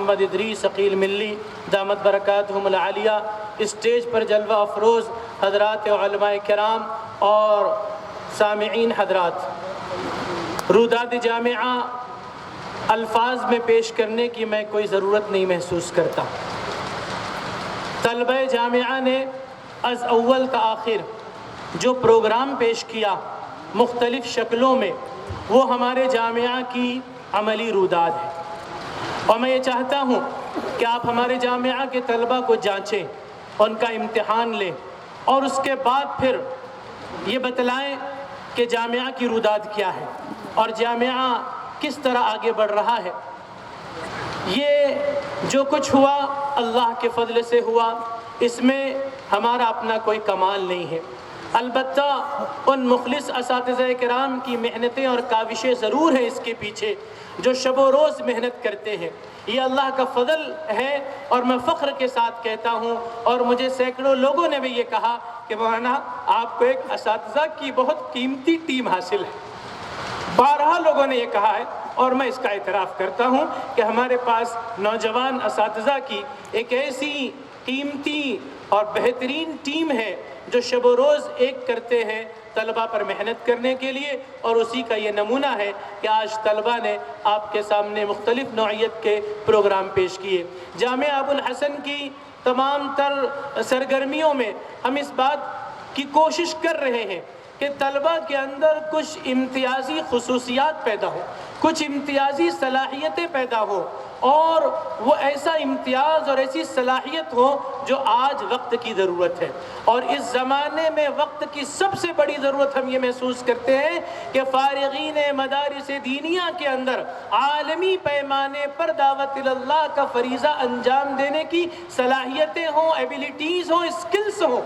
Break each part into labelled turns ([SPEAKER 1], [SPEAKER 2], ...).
[SPEAKER 1] محمد ادریس عقیل ملی دامت برکاتہم العالیہ، اسٹیج پر جلوہ افروز حضرات علماء کرام اور سامعین حضرات، روداد جامعہ الفاظ میں پیش کرنے کی میں کوئی ضرورت نہیں محسوس کرتا۔ طلبہ جامعہ نے از اول تا آخر جو پروگرام پیش کیا مختلف شکلوں میں، وہ ہمارے جامعہ کی عملی روداد ہے، اور میں یہ چاہتا ہوں کہ آپ ہمارے جامعہ کے طلبہ کو جانچیں، ان کا امتحان لیں، اور اس کے بعد پھر یہ بتلائیں کہ جامعہ کی روداد کیا ہے اور جامعہ کس طرح آگے بڑھ رہا ہے۔ یہ جو کچھ ہوا اللہ کے فضل سے ہوا، اس میں ہمارا اپنا کوئی کمال نہیں ہے، البتہ ان مخلص اساتذہ کرام کی محنتیں اور کاوشیں ضرور ہیں اس کے پیچھے، جو شب و روز محنت کرتے ہیں۔ یہ اللہ کا فضل ہے، اور میں فخر کے ساتھ کہتا ہوں، اور مجھے سینکڑوں لوگوں نے بھی یہ کہا کہ مولانا آپ کو ایک اساتذہ کی بہت قیمتی ٹیم حاصل ہے، بارہا لوگوں نے یہ کہا ہے، اور میں اس کا اعتراف کرتا ہوں کہ ہمارے پاس نوجوان اساتذہ کی ایک ایسی قیمتی اور بہترین ٹیم ہے جو شب و روز ایک کرتے ہیں طلبہ پر محنت کرنے کے لیے، اور اسی کا یہ نمونہ ہے کہ آج طلبہ نے آپ کے سامنے مختلف نوعیت کے پروگرام پیش کیے۔ جامعہ ابو الحسن کی تمام تر سرگرمیوں میں ہم اس بات کی کوشش کر رہے ہیں کہ طلبہ کے اندر کچھ امتیازی خصوصیات پیدا ہوں، کچھ امتیازی صلاحیتیں پیدا ہوں، اور وہ ایسا امتیاز اور ایسی صلاحیت ہو جو آج وقت کی ضرورت ہے۔ اور اس زمانے میں وقت کی سب سے بڑی ضرورت ہم یہ محسوس کرتے ہیں کہ فارغین مدارس دینیہ کے اندر عالمی پیمانے پر دعوت اللہ کا فریضہ انجام دینے کی صلاحیتیں ہوں، ایبیلیٹیز ہوں، اسکلز ہوں۔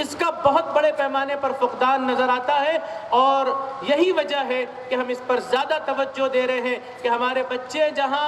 [SPEAKER 1] اس کا بہت بڑے پیمانے پر فقدان نظر آتا ہے، اور یہی وجہ ہے کہ ہم اس پر زیادہ توجہ دے رہے ہیں کہ ہمارے بچے جہاں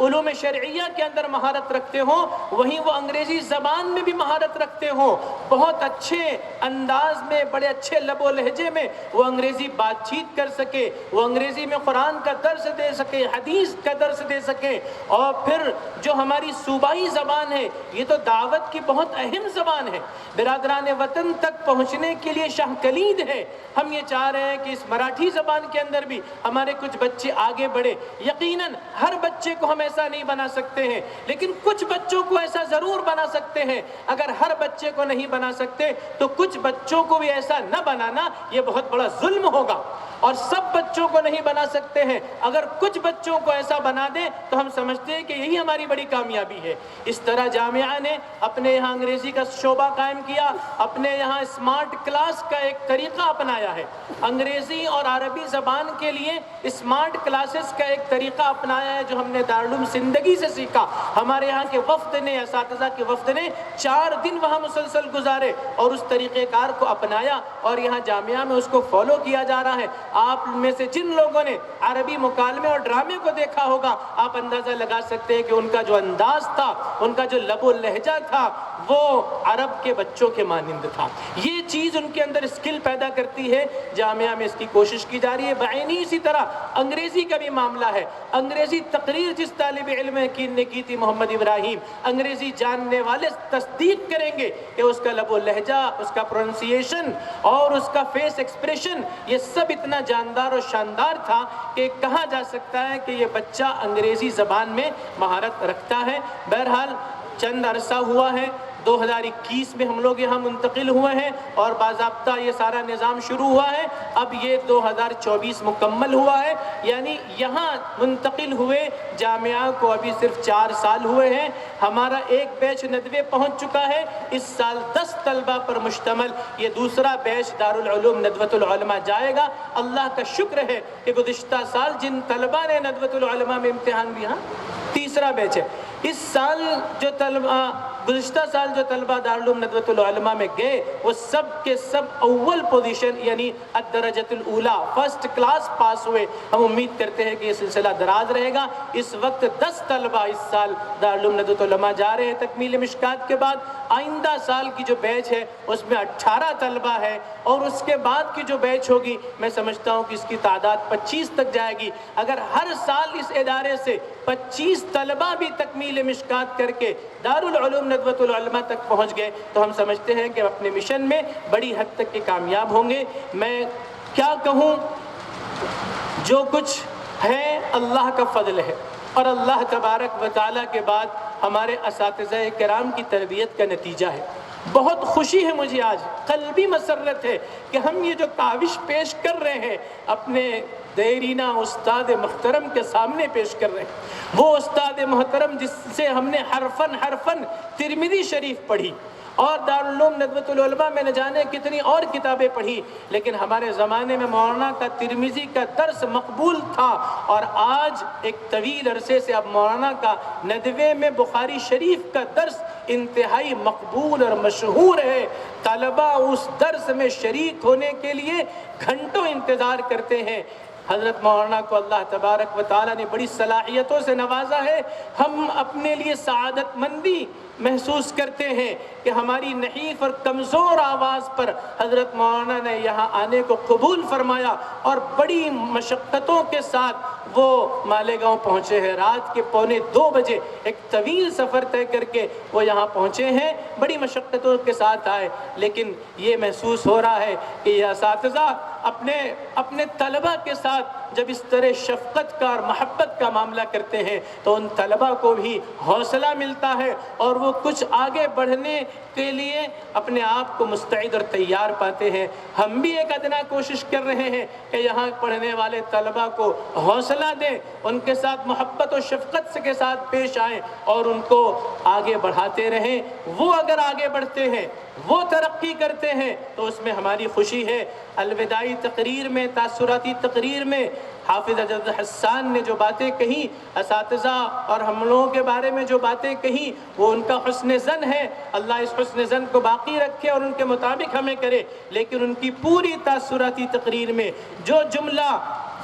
[SPEAKER 1] علوم شرعیہ کے اندر مہارت رکھتے ہوں، وہیں وہ انگریزی زبان میں بھی مہارت رکھتے ہوں، بہت اچھے انداز میں، بڑے اچھے لب و لہجے میں وہ انگریزی بات چیت کر سکے، وہ انگریزی میں قرآن کا درس دے سکے، حدیث کا درس دے سکے۔ اور پھر جو ہماری صوبائی زبان ہے، یہ تو دعوت کی بہت اہم زبان ہے، برادران وطن تک پہنچنے کے لیے شاہ کلید ہے۔ ہم یہ چاہ رہے ہیں کہ اس مراٹھی زبان کے اندر بھی ہمارے کچھ بچے آگے بڑھے۔ یقیناً ہر بچے کو ہم ایسا نہیں بنا سکتے ہیں، لیکن کچھ بچوں کو ایسا ضرور بنا سکتے ہیں۔ اگر ہر بچے کو نہیں بنا سکتے تو کچھ بچوں کو بھی ایسا نہ بنانا یہ بہت بڑا ظلم ہوگا، اور سب بچوں کو نہیں بنا سکتے ہیں۔ اگر کچھ بچوں کو ایسا بنا دیں تو ہم سمجھتے ہیں کہ یہی ہماری بڑی کامیابی ہے۔ اس طرح جامعہ نے اپنے یہاں انگریزی کا شعبہ قائم کیا، اپنے یہاں اسمارٹ کلاس کا ایک طریقہ اپنایا ہے، انگریزی اور عربی زبان کے لیے اسمارٹ کلاسز کا ایک طریقہ اپنایا ہے جو ہم نے دارالعلوم زندگی سے سیکھا۔ ہمارے یہاں کے وفد نے، اساتذہ کے وفد نے 4 دن وہاں مسلسل گزارے اور اس طریقہ کار کو اپنایا، اور یہاں جامعہ میں اس کو فالو کیا جا رہا ہے۔ آپ میں سے جن لوگوں نے عربی مکالمے اور ڈرامے کو دیکھا ہوگا، آپ اندازہ لگا سکتے ہیں کہ ان کا جو انداز تھا، ان کا جو لب و لہجہ تھا، وہ عرب کے بچوں کے مانند تھا۔ یہ چیز ان کے اندر اسکل پیدا کرتی ہے۔ جامعہ میں اس کی کوشش کی جا رہی ہے۔ بعینی اسی طرح انگریزی کا بھی معاملہ ہے۔ انگریزی تقریر جس طالب علم نے کی تھی محمد ابراہیم، انگریزی جاننے والے تصدیق کریں گے کہ اس کا لب و لہجہ، اس کا پروننسیشن اور اس کا فیس ایکسپریشن، یہ سب اتنا جاندار اور شاندار تھا کہ کہا جا سکتا ہے کہ یہ بچہ انگریزی زبان میں مہارت رکھتا ہے۔ بہرحال چند عرصہ ہوا ہے، 2021 میں ہم لوگ یہاں منتقل ہوئے ہیں، اور باضابطہ یہ سارا نظام شروع ہوا ہے۔ اب یہ 2024 مکمل ہوا ہے، یعنی یہاں منتقل ہوئے جامعہ کو ابھی صرف 4 سال ہوئے ہیں۔ ہمارا ایک بیچ ندوے پہنچ چکا ہے، اس سال 10 طلبہ پر مشتمل یہ دوسرا بیچ دارالعلوم ندوۃ العلماء جائے گا۔ اللہ کا شکر ہے کہ گزشتہ سال جن طلبہ نے ندوۃ العلماء میں امتحان دیا، تیسرا بیچ ہے۔ اس سال جو طلبہ، گزشتہ سال جو طلبہ دارالعلوم ندوۃ العلماء میں گئے، وہ سب کے سب اول پوزیشن یعنی الدرجۃ الاولیٰ، فرسٹ کلاس پاس ہوئے۔ ہم امید کرتے ہیں کہ یہ سلسلہ دراز رہے گا۔ اس وقت 10 طلبہ اس سال دارالعلوم ندوۃ العلماء جا رہے ہیں تکمیل مشکات کے بعد۔ آئندہ سال کی جو بیچ ہے اس میں 18 طلبہ ہے، اور اس کے بعد کی جو بیچ ہوگی میں سمجھتا ہوں کہ اس کی تعداد 25 تک جائے گی۔ اگر ہر سال اس ادارے سے 25 طلبہ بھی تکمیل مشکات کر کے دارالعلوم ندوۃ العلماء تک پہنچ گئے تو ہم سمجھتے ہیں کہ اپنے مشن میں بڑی حد تک کے کامیاب ہوں گے۔ میں کیا کہوں، جو کچھ ہے اللہ کا فضل ہے، اور اللہ تبارک و تعالیٰ کے بعد ہمارے اساتذہ کرام کی تربیت کا نتیجہ ہے۔ بہت خوشی ہے مجھے، آج قلبی مسرت ہے کہ ہم یہ جو کاوش پیش کر رہے ہیں اپنے دیرینہ استاد محترم کے سامنے پیش کر رہے ہیں، وہ استاد محترم جس سے ہم نے حرفاً ترمذی شریف پڑھی اور دارالعلوم ندوۃ العلماء میں نہ جانے کتنی اور کتابیں پڑھی، لیکن ہمارے زمانے میں مولانا کا ترمذی کا درس مقبول تھا، اور آج ایک طویل عرصے سے اب مولانا کا ندوے میں بخاری شریف کا درس انتہائی مقبول اور مشہور ہے۔ طلبہ اس درس میں شریک ہونے کے لیے گھنٹوں انتظار کرتے ہیں۔ حضرت مولانا کو اللہ تبارک و تعالیٰ نے بڑی صلاحیتوں سے نوازا ہے۔ ہم اپنے لیے سعادت مندی محسوس کرتے ہیں کہ ہماری نحیف اور کمزور آواز پر حضرت مولانا نے یہاں آنے کو قبول فرمایا، اور بڑی مشقتوں کے ساتھ وہ مالیگاؤں پہنچے ہیں۔ رات کے 1:45 بجے ایک طویل سفر طے کر کے وہ یہاں پہنچے ہیں، بڑی مشقتوں کے ساتھ آئے، لیکن یہ محسوس ہو رہا ہے کہ یہ اساتذہ اپنے طلبہ کے ساتھ جب اس طرح شفقت کا اور محبت کا معاملہ کرتے ہیں تو ان طلبہ کو بھی حوصلہ ملتا ہے، اور وہ کچھ آگے بڑھنے کے لیے اپنے آپ کو مستعد اور تیار پاتے ہیں۔ ہم بھی ایک ادنا کوشش کر رہے ہیں کہ یہاں پڑھنے والے طلبہ کو حوصلہ دیں، ان کے ساتھ محبت و شفقت کے ساتھ پیش آئیں اور ان کو آگے بڑھاتے رہیں۔ وہ اگر آگے بڑھتے ہیں، وہ ترقی کرتے ہیں تو اس میں ہماری خوشی ہے۔ الوداعی تقریر میں، تاثراتی تقریر میں حافظ اجد حسان نے جو باتیں کہیں، اساتذہ اور ہم لوگوں کے بارے میں جو باتیں کہیں، وہ ان کا حسن ظن ہے۔ اللہ اس حسن ظن کو باقی رکھے اور ان کے مطابق ہمیں کرے، لیکن ان کی پوری تاثراتی تقریر میں جو جملہ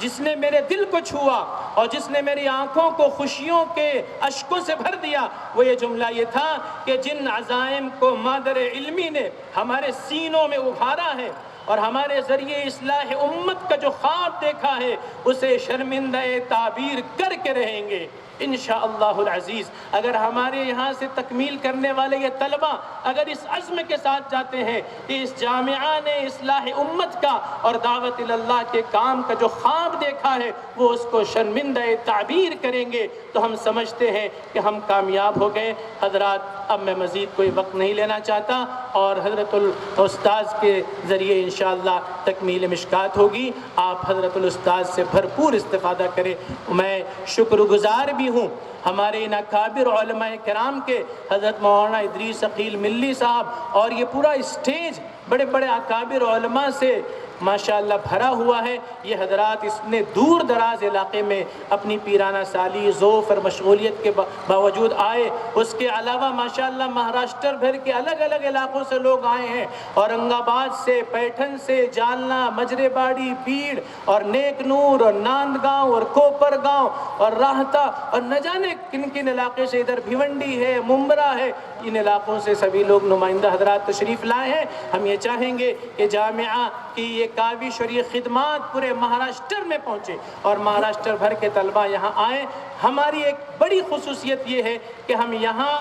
[SPEAKER 1] جس نے میرے دل کو چھوا اور جس نے میری آنکھوں کو خوشیوں کے اشکوں سے بھر دیا، وہ یہ جملہ یہ تھا کہ جن عزائم کو مادر علمی نے ہمارے سینوں میں ابھارا ہے اور ہمارے ذریعے اصلاح امت کا جو خواب دیکھا ہے، اسے شرمندہ تعبیر کر کے رہیں گے انشاءاللہ العزیز۔ اگر ہمارے یہاں سے تکمیل کرنے والے یہ طلبہ اگر اس عزم کے ساتھ جاتے ہیں کہ اس جامعہ نے اصلاح امت کا اور دعوت اللہ کے کام کا جو خواب دیکھا ہے وہ اس کو شرمندہ تعبیر کریں گے، تو ہم سمجھتے ہیں کہ ہم کامیاب ہو گئے۔ حضرات، اب میں مزید کوئی وقت نہیں لینا چاہتا، اور حضرت الاستاذ کے ذریعے انشاءاللہ تکمیل مشکات ہوگی۔ آپ حضرت الاستاذ سے بھرپور استفادہ کریں۔ میں شکر گزار بھی ہوں ہمارے ان اکابر علماء کرام کے، حضرت مولانا ادریس عقیل ملی صاحب، اور یہ پورا اسٹیج بڑے بڑے اکابر علماء سے ماشاءاللہ بھرا ہوا ہے۔ یہ حضرات اس نے دور دراز علاقے میں اپنی پیرانہ سالی، ذوف اور مشغولیت کے باوجود آئے۔ اس کے علاوہ ماشاءاللہ مہاراشٹر بھر کے الگ الگ علاقوں سے لوگ آئے ہیں، اورنگ آباد سے، پیٹھن سے، جالنا، مجرے باڑی، بیڑ اور نیک نور اور ناندگاؤں اور کوپر گاؤں اور راہتا اور نہ جانے کن کن علاقے سے، ادھر بھیونڈی ہے، ممبرا ہے، ان علاقوں سے سبھی لوگ نمائندہ حضرات تشریف لائے ہیں۔ ہم یہ چاہیں گے کہ جامعہ کی یہ کاوش اور یہ خدمات پورے مہاراشٹر میں پہنچے اور مہاراشٹر بھر کے طلبہ یہاں آئیں۔ ہماری ایک بڑی خصوصیت یہ ہے کہ ہم یہاں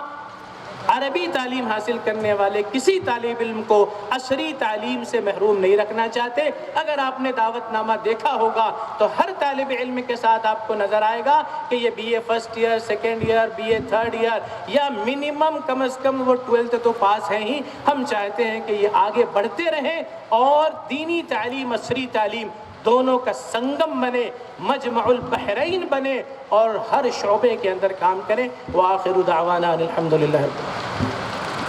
[SPEAKER 1] عربی تعلیم حاصل کرنے والے کسی طالب علم کو عصری تعلیم سے محروم نہیں رکھنا چاہتے۔ اگر آپ نے دعوت نامہ دیکھا ہوگا تو ہر طالب علم کے ساتھ آپ کو نظر آئے گا کہ یہ B A first year, second year, B A third year, یا منیمم کم از کم وہ 12th تو پاس ہیں ہی۔ ہم چاہتے ہیں کہ یہ آگے بڑھتے رہیں اور دینی تعلیم، عصری تعلیم دونوں کا سنگم بنے، مجمع البحرین بنے اور ہر شعبے کے اندر کام کریں۔ وآخر دعوانا الحمدللہ۔